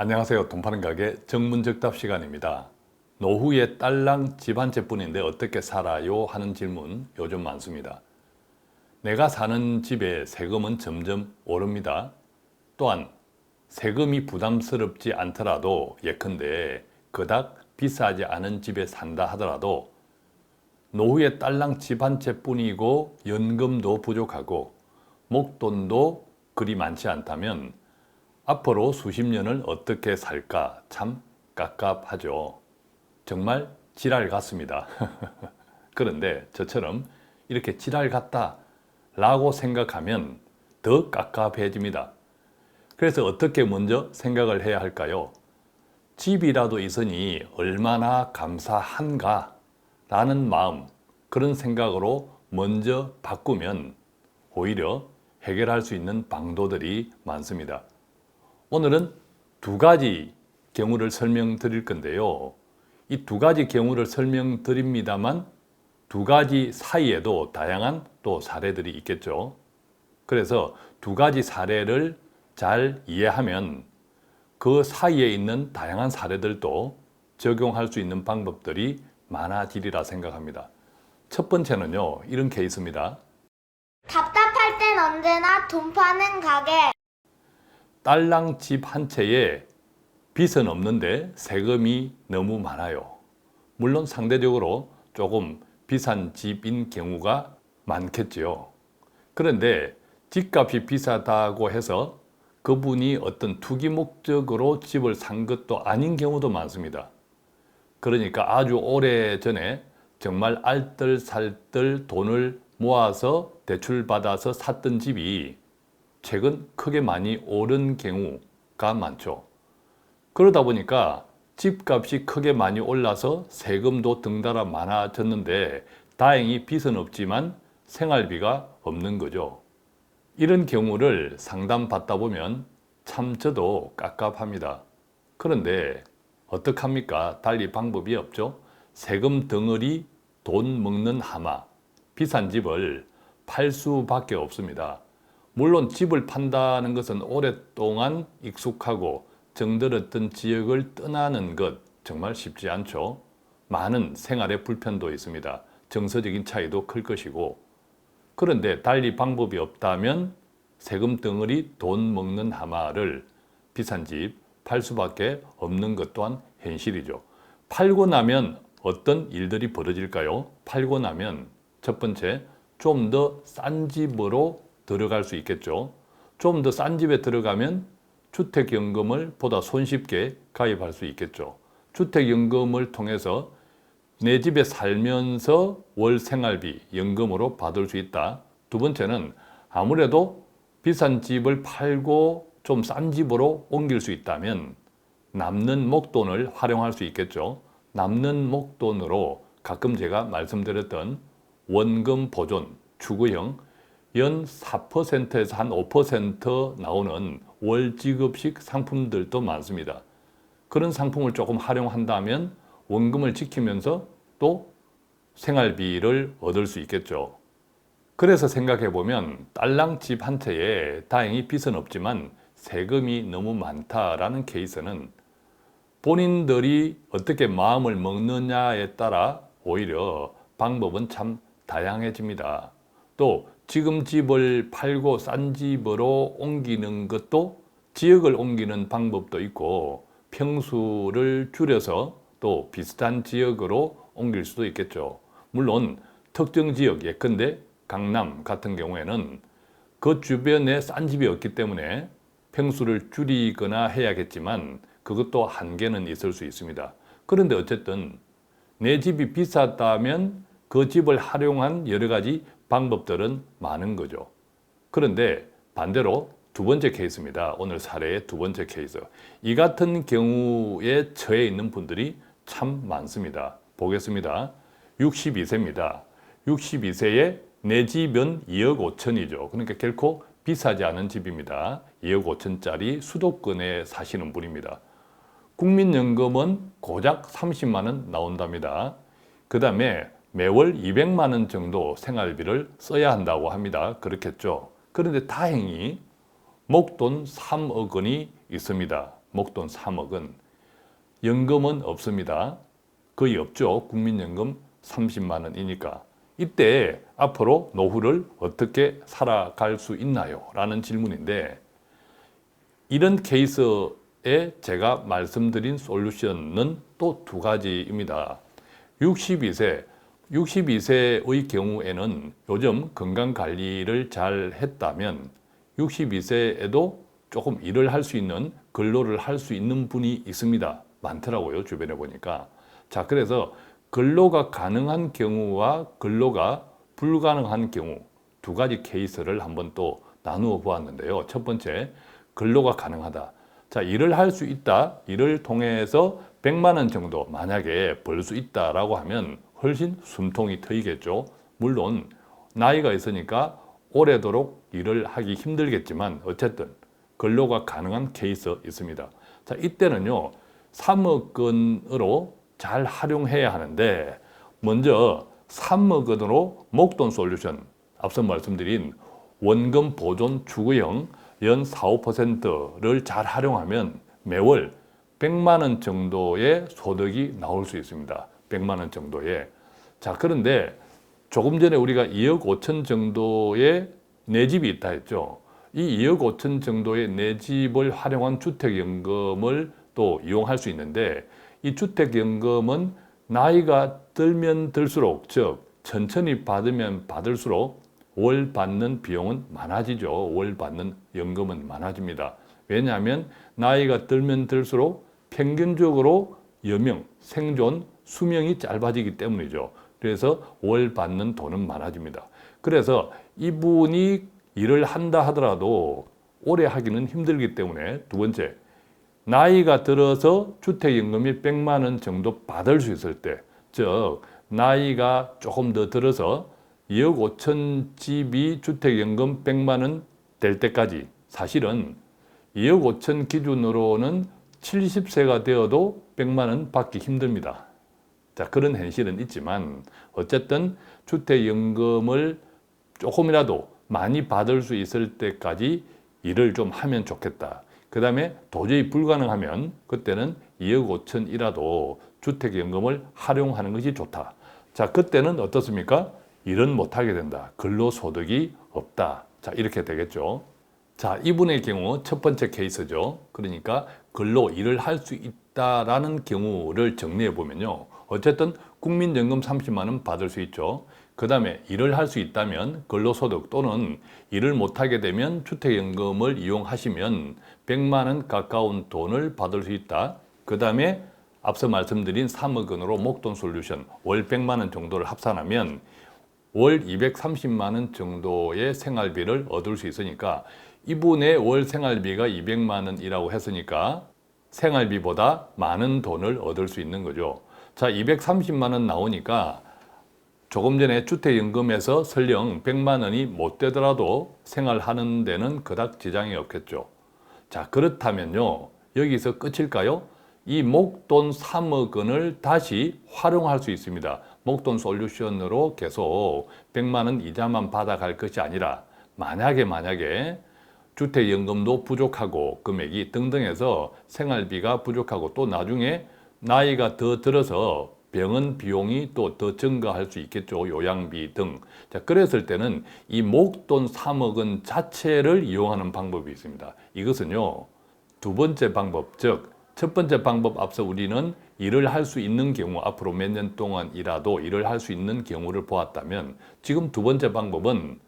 안녕하세요. 돈 파는 가게 정문적답 시간입니다. 노후에 딸랑 집 한 채뿐인데 어떻게 살아요? 하는 질문 요즘 많습니다. 내가 사는 집의 세금은 점점 오릅니다. 또한 세금이 부담스럽지 않더라도 예컨대 그닥 비싸지 않은 집에 산다 하더라도 노후에 딸랑 집 한 채뿐이고 연금도 부족하고 목돈도 그리 많지 않다면 앞으로 수십 년을 어떻게 살까 참 깝깝하죠. 정말 지랄 같습니다. 그런데 저처럼 이렇게 지랄 같다 라고 생각하면 더 깝깝해집니다. 그래서 어떻게 먼저 생각을 해야 할까요? 집이라도 있으니 얼마나 감사한가 라는 마음, 그런 생각으로 먼저 바꾸면 오히려 해결할 수 있는 방도들이 많습니다. 오늘은 두 가지 경우를 설명드릴 건데요. 이 두 가지 경우를 설명드립니다만 두 가지 사이에도 다양한 또 사례들이 있겠죠. 그래서 두 가지 사례를 잘 이해하면 그 사이에 있는 다양한 사례들도 적용할 수 있는 방법들이 많아지리라 생각합니다. 첫 번째는요, 이런 케이스입니다. 답답할 땐 언제나 돈 파는 가게. 딸랑 집 한 채에 빚은 없는데 세금이 너무 많아요. 물론 상대적으로 조금 비싼 집인 경우가 많겠지요. 그런데 집값이 비싸다고 해서 그분이 어떤 투기 목적으로 집을 산 것도 아닌 경우도 많습니다. 그러니까 아주 오래 전에 정말 알뜰살뜰 돈을 모아서 대출받아서 샀던 집이 최근 크게 많이 오른 경우가 많죠. 그러다 보니까 집값이 크게 많이 올라서 세금도 등달아 많아졌는데 다행히 빚은 없지만 생활비가 없는 거죠. 이런 경우를 상담받다 보면 참 저도 깝깝합니다. 그런데 어떡합니까? 달리 방법이 없죠. 세금 덩어리 돈 먹는 하마, 비싼 집을 팔 수밖에 없습니다. 물론 집을 판다는 것은 오랫동안 익숙하고 정들었던 지역을 떠나는 것 정말 쉽지 않죠. 많은 생활의 불편도 있습니다. 정서적인 차이도 클 것이고. 그런데 달리 방법이 없다면 세금 덩어리 돈 먹는 하마를 비싼 집 팔 수밖에 없는 것 또한 현실이죠. 팔고 나면 어떤 일들이 벌어질까요? 팔고 나면 첫 번째, 좀 더 싼 집으로 들어갈 수 있겠죠. 좀 더 싼 집에 들어가면 주택연금을 보다 손쉽게 가입할 수 있겠죠. 주택연금을 통해서 내 집에 살면서 월 생활비 연금으로 받을 수 있다. 두 번째는 아무래도 비싼 집을 팔고 좀 싼 집으로 옮길 수 있다면 남는 목돈을 활용할 수 있겠죠. 남는 목돈으로 가끔 제가 말씀드렸던 원금 보존, 추구형 연 4%에서 한 5% 나오는 월지급식 상품들도 많습니다. 그런 상품을 조금 활용한다면 원금을 지키면서 또 생활비를 얻을 수 있겠죠. 그래서 생각해 보면 딸랑 집 한 채에 다행히 빚은 없지만 세금이 너무 많다라는 케이스는 본인들이 어떻게 마음을 먹느냐에 따라 오히려 방법은 참 다양해집니다. 또 지금 집을 팔고 싼 집으로 옮기는 것도 지역을 옮기는 방법도 있고 평수를 줄여서 또 비슷한 지역으로 옮길 수도 있겠죠. 물론 특정 지역, 예컨대 강남 같은 경우에는 그 주변에 싼 집이 없기 때문에 평수를 줄이거나 해야겠지만 그것도 한계는 있을 수 있습니다. 그런데 어쨌든 내 집이 비쌌다면 그 집을 활용한 여러 가지 방법들은 많은 거죠. 그런데 반대로 두 번째 케이스입니다. 오늘 사례의 두 번째 케이스. 이 같은 경우에 처해 있는 분들이 참 많습니다. 보겠습니다. 62세입니다. 62세에 내 집은 2억 5천이죠. 그러니까 결코 비싸지 않은 집입니다. 2억 5천짜리 수도권에 사시는 분입니다. 국민연금은 고작 30만 원 나온답니다. 그 다음에 매월 200만 원 정도 생활비를 써야 한다고 합니다. 그렇겠죠. 그런데 다행히 목돈 3억 원이 있습니다. 목돈 3억은 연금은 없습니다. 거의 없죠. 국민연금 30만 원이니까. 이때 앞으로 노후를 어떻게 살아갈 수 있나요? 라는 질문인데, 이런 케이스에 제가 말씀드린 솔루션은 또 두 가지입니다. 62세의 경우에는 요즘 건강관리를 잘 했다면 62세에도 조금 일을 할 수 있는, 근로를 할 수 있는 분이 있습니다. 많더라고요, 주변에 보니까. 자, 그래서 근로가 가능한 경우와 근로가 불가능한 경우 두 가지 케이스를 한번 또 나누어 보았는데요. 첫 번째, 근로가 가능하다. 자, 일을 할 수 있다. 일을 통해서 100만 원 정도 만약에 벌 수 있다라고 하면 훨씬 숨통이 트이겠죠. 물론 나이가 있으니까 오래도록 일을 하기 힘들겠지만 어쨌든 근로가 가능한 케이스 있습니다. 자, 이때는요, 3억 원으로 잘 활용해야 하는데, 먼저 3억 원으로 목돈 솔루션, 앞서 말씀드린 원금 보존 추구형 연 4, 5%를 잘 활용하면 매월 100만 원 정도의 소득이 나올 수 있습니다. 100만 원 정도의. 자, 그런데 조금 전에 우리가 2억 5천 정도의 내 집이 있다 했죠. 이 2억 5천 정도의 내 집을 활용한 주택연금을 또 이용할 수 있는데, 이 주택연금은 나이가 들면 들수록, 즉 천천히 받으면 받을수록 월 받는 비용은 많아지죠. 월 받는 연금은 많아집니다. 왜냐하면 나이가 들면 들수록 평균적으로 여명, 생존, 수명이 짧아지기 때문이죠. 그래서 월 받는 돈은 많아집니다. 그래서 이분이 일을 한다 하더라도 오래 하기는 힘들기 때문에, 두 번째, 나이가 들어서 주택연금이 100만 원 정도 받을 수 있을 때, 즉 나이가 조금 더 들어서 2억 5천 집이 주택연금 100만 원 될 때까지, 사실은 2억 5천 기준으로는 70세가 되어도 100만 원 받기 힘듭니다. 자, 그런 현실은 있지만 어쨌든 주택연금을 조금이라도 많이 받을 수 있을 때까지 일을 좀 하면 좋겠다. 그 다음에 도저히 불가능하면 그때는 2억 5천이라도 주택연금을 활용하는 것이 좋다. 자, 그때는 어떻습니까? 일은 못하게 된다. 근로소득이 없다. 자, 이렇게 되겠죠. 자, 이분의 경우 첫 번째 케이스죠. 그러니까 근로 일을 할 수 있다라는 경우를 정리해 보면요. 어쨌든 국민연금 30만 원 받을 수 있죠. 그 다음에 일을 할 수 있다면 근로소득 또는 일을 못하게 되면 주택연금을 이용하시면 100만 원 가까운 돈을 받을 수 있다. 그 다음에 앞서 말씀드린 3억 원으로 목돈 솔루션 월 100만 원 정도를 합산하면 월 230만 원 정도의 생활비를 얻을 수 있으니까, 이분의 월 생활비가 200만 원이라고 했으니까 생활비보다 많은 돈을 얻을 수 있는 거죠. 자, 230만 원 나오니까 조금 전에 주택연금에서 설령 100만 원이 못 되더라도 생활하는 데는 그닥 지장이 없겠죠. 자, 그렇다면요, 여기서 끝일까요? 이 목돈 3억 원을 다시 활용할 수 있습니다. 목돈 솔루션으로 계속 100만 원 이자만 받아갈 것이 아니라, 만약에 주택연금도 부족하고 금액이 등등해서 생활비가 부족하고 또 나중에 나이가 더 들어서 병원 비용이 또 더 증가할 수 있겠죠. 요양비 등. 자, 그랬을 때는 이 목돈 3억 원 자체를 이용하는 방법이 있습니다. 이것은요, 두 번째 방법, 즉 첫 번째 방법, 앞서 우리는 일을 할 수 있는 경우, 앞으로 몇 년 동안이라도 일을 할 수 있는 경우를 보았다면, 지금 두 번째 방법은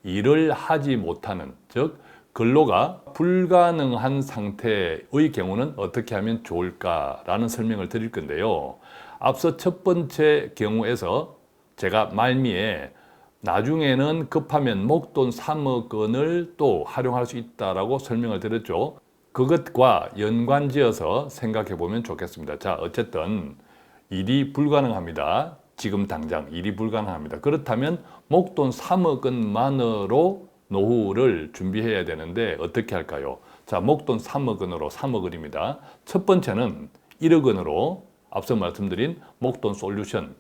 일을 하지 못하는, 즉 근로가 불가능한 상태의 경우는 어떻게 하면 좋을까라는 설명을 드릴 건데요. 앞서 첫 번째 경우에서 제가 말미에 나중에는 급하면 목돈 3억 원을 또 활용할 수 있다라고 설명을 드렸죠. 그것과 연관지어서 생각해 보면 좋겠습니다. 자, 어쨌든 일이 불가능합니다. 지금 당장 일이 불가능합니다. 그렇다면 목돈 3억 원만으로 노후를 준비해야 되는데 어떻게 할까요? 자, 목돈 3억 원으로 3억 원입니다. 첫 번째는 1억 원으로 앞서 말씀드린 목돈 솔루션,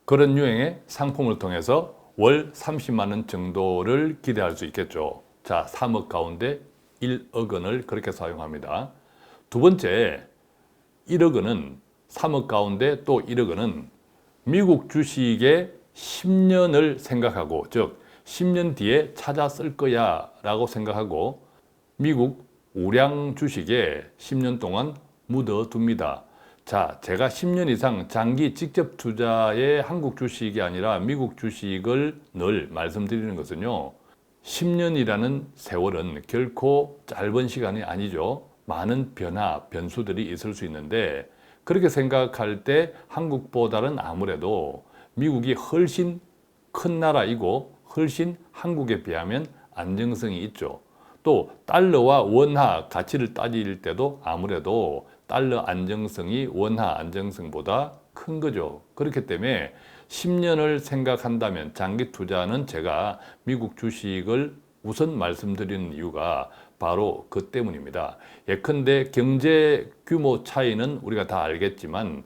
그런 유형의 상품을 통해서 월 30만 원 정도를 기대할 수 있겠죠. 자, 3억 가운데 1억 원을 그렇게 사용합니다. 두 번째, 1억 원은 3억 가운데 또 1억 원은 미국 주식의 10년을 생각하고, 즉 10년 뒤에 찾아 쓸 거야 라고 생각하고 미국 우량 주식에 10년 동안 묻어둡니다. 자, 제가 10년 이상 장기 직접 투자의 한국 주식이 아니라 미국 주식을 늘 말씀드리는 것은요, 10년이라는 세월은 결코 짧은 시간이 아니죠. 많은 변화, 변수들이 있을 수 있는데, 그렇게 생각할 때 한국보다는 아무래도 미국이 훨씬 큰 나라이고 훨씬 한국에 비하면 안정성이 있죠. 또 달러와 원화 가치를 따질 때도 아무래도 달러 안정성이 원화 안정성보다 큰 거죠. 그렇기 때문에 10년을 생각한다면 장기 투자는 제가 미국 주식을 우선 말씀드리는 이유가 바로 그 때문입니다. 예컨대 경제 규모 차이는 우리가 다 알겠지만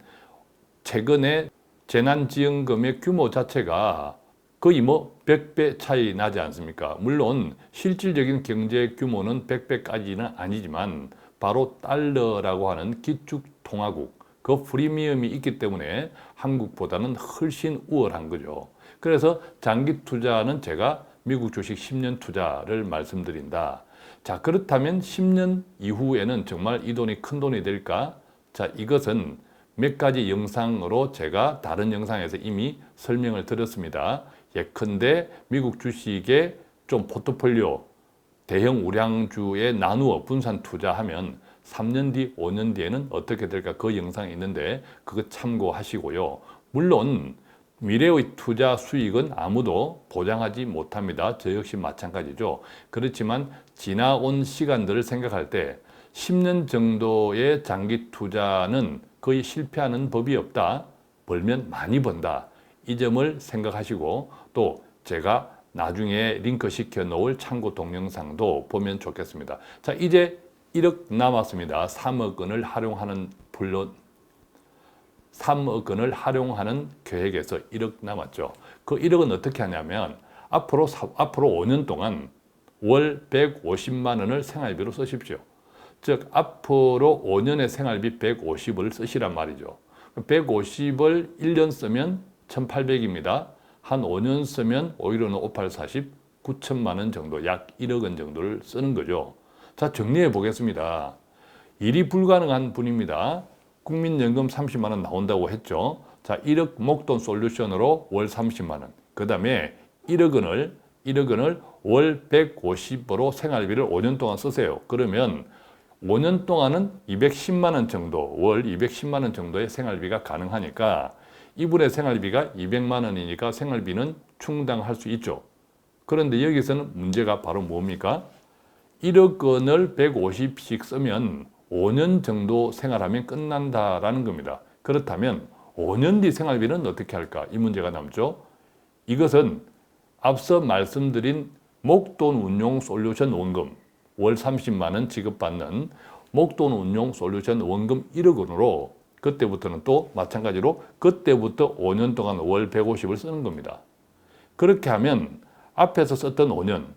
최근에 재난지원금의 규모 자체가 거의 100배 차이 나지 않습니까? 물론 실질적인 경제 규모는 100배까지는 아니지만 바로 달러라고 하는 기축통화국, 그 프리미엄이 있기 때문에 한국보다는 훨씬 우월한 거죠. 그래서 장기 투자는 제가 미국 주식 10년 투자를 말씀드린다. 자, 그렇다면 10년 이후에는 정말 이 돈이 큰 돈이 될까? 자, 이것은 몇 가지 영상으로 제가 다른 영상에서 이미 설명을 드렸습니다. 예컨대 미국 주식에 좀 포트폴리오 대형 우량주에 나누어 분산 투자하면 3년 뒤, 5년 뒤에는 어떻게 될까? 그 영상이 있는데 그거 참고하시고요. 물론 미래의 투자 수익은 아무도 보장하지 못합니다. 저 역시 마찬가지죠. 그렇지만 지나온 시간들을 생각할 때 10년 정도의 장기 투자는 거의 실패하는 법이 없다. 벌면 많이 번다. 이 점을 생각하시고 또 제가 나중에 링크 시켜 놓을 참고 동영상도 보면 좋겠습니다. 자, 이제 1억 남았습니다. 3억 원을 활용하는 물론 3억 원을 활용하는 계획에서 1억 남았죠. 그 1억은 어떻게 하냐면 앞으로 5년 동안 월 150만 원을 생활비로 쓰십시오. 즉 앞으로 5년의 생활비 150을 쓰시란 말이죠. 150을 1년 쓰면 1,800입니다. 한 5년 쓰면 5일로는 58, 40, 9천만 원 정도, 약 1억 원 정도를 쓰는 거죠. 자, 정리해 보겠습니다. 일이 불가능한 분입니다. 국민연금 30만 원 나온다고 했죠. 자, 1억 목돈 솔루션으로 월 30만 원. 그 다음에 1억 원을 월 150으로 생활비를 5년 동안 쓰세요. 그러면 5년 동안은 210만 원 정도, 월 210만 원 정도의 생활비가 가능하니까 이분의 생활비가 200만 원이니까 생활비는 충당할 수 있죠. 그런데 여기서는 문제가 바로 뭡니까? 1억 원을 150씩 쓰면 5년 정도 생활하면 끝난다라는 겁니다. 그렇다면 5년 뒤 생활비는 어떻게 할까? 이 문제가 남죠. 이것은 앞서 말씀드린 목돈 운용 솔루션 원금 월 30만 원 지급받는 목돈 운용 솔루션 원금 1억 원으로 그때부터는 또 마찬가지로 그때부터 5년 동안 월 150을 쓰는 겁니다. 그렇게 하면 앞에서 썼던 5년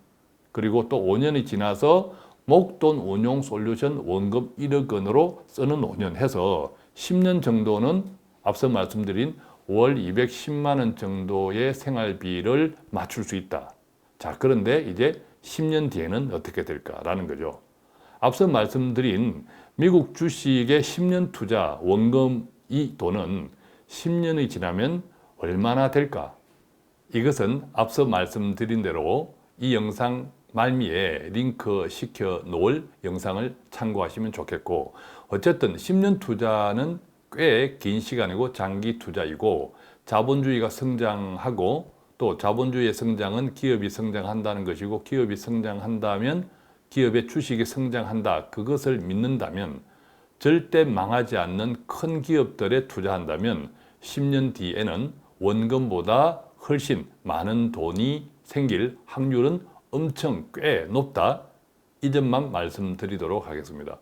그리고 또 5년이 지나서 목돈 운용 솔루션 원금 1억 원으로 쓰는 5년 해서 10년 정도는 앞서 말씀드린 월 210만 원 정도의 생활비를 맞출 수 있다. 자, 그런데 이제 10년 뒤에는 어떻게 될까라는 거죠. 앞서 말씀드린 미국 주식의 10년 투자 원금 이 돈은 10년이 지나면 얼마나 될까? 이것은 앞서 말씀드린 대로 이 영상 말미에 링크 시켜 놓을 영상을 참고하시면 좋겠고, 어쨌든 10년 투자는 꽤 긴 시간이고 장기 투자이고 자본주의가 성장하고 또 자본주의의 성장은 기업이 성장한다는 것이고 기업이 성장한다면 기업의 주식이 성장한다. 그것을 믿는다면 절대 망하지 않는 큰 기업들에 투자한다면 10년 뒤에는 원금보다 훨씬 많은 돈이 생길 확률은 엄청 꽤 높다. 이 점만 말씀드리도록 하겠습니다.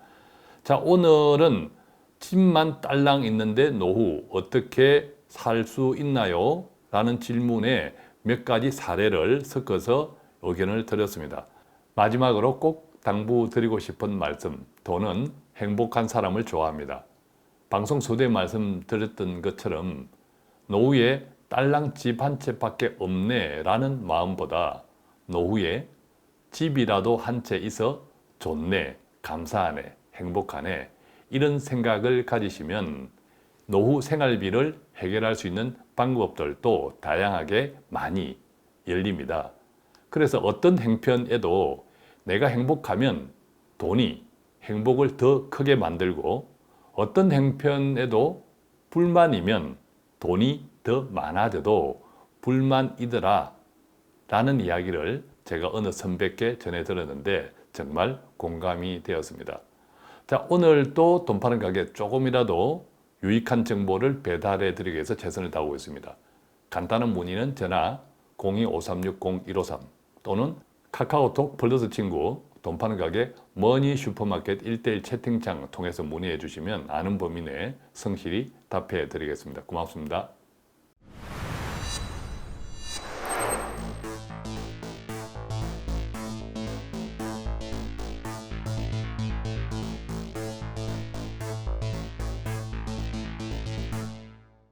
자, 오늘은 집만 딸랑 있는데 노후 어떻게 살 수 있나요? 라는 질문에 몇 가지 사례를 섞어서 의견을 드렸습니다. 마지막으로 꼭 당부드리고 싶은 말씀, 돈은 행복한 사람을 좋아합니다. 방송 소대에 말씀드렸던 것처럼 노후에 딸랑 집 한 채밖에 없네 라는 마음보다 노후에 집이라도 한 채 있어 좋네, 감사하네, 행복하네 이런 생각을 가지시면 노후 생활비를 해결할 수 있는 방법들도 다양하게 많이 열립니다. 그래서 어떤 행편에도 내가 행복하면 돈이 행복을 더 크게 만들고 어떤 행편에도 불만이면 돈이 더 많아져도 불만이더라 라는 이야기를 제가 어느 선배께 전해 들었는데 정말 공감이 되었습니다. 자, 오늘 또 돈 파는 가게 조금이라도 유익한 정보를 배달해 드리기 위해서 최선을 다하고 있습니다. 간단한 문의는 전화 02-5360-153 또는 카카오톡 플러스 친구 돈 파는 가게 머니 슈퍼마켓 1:1 채팅창 통해서 문의해 주시면 아는 범위 내에 성실히 답해 드리겠습니다. 고맙습니다.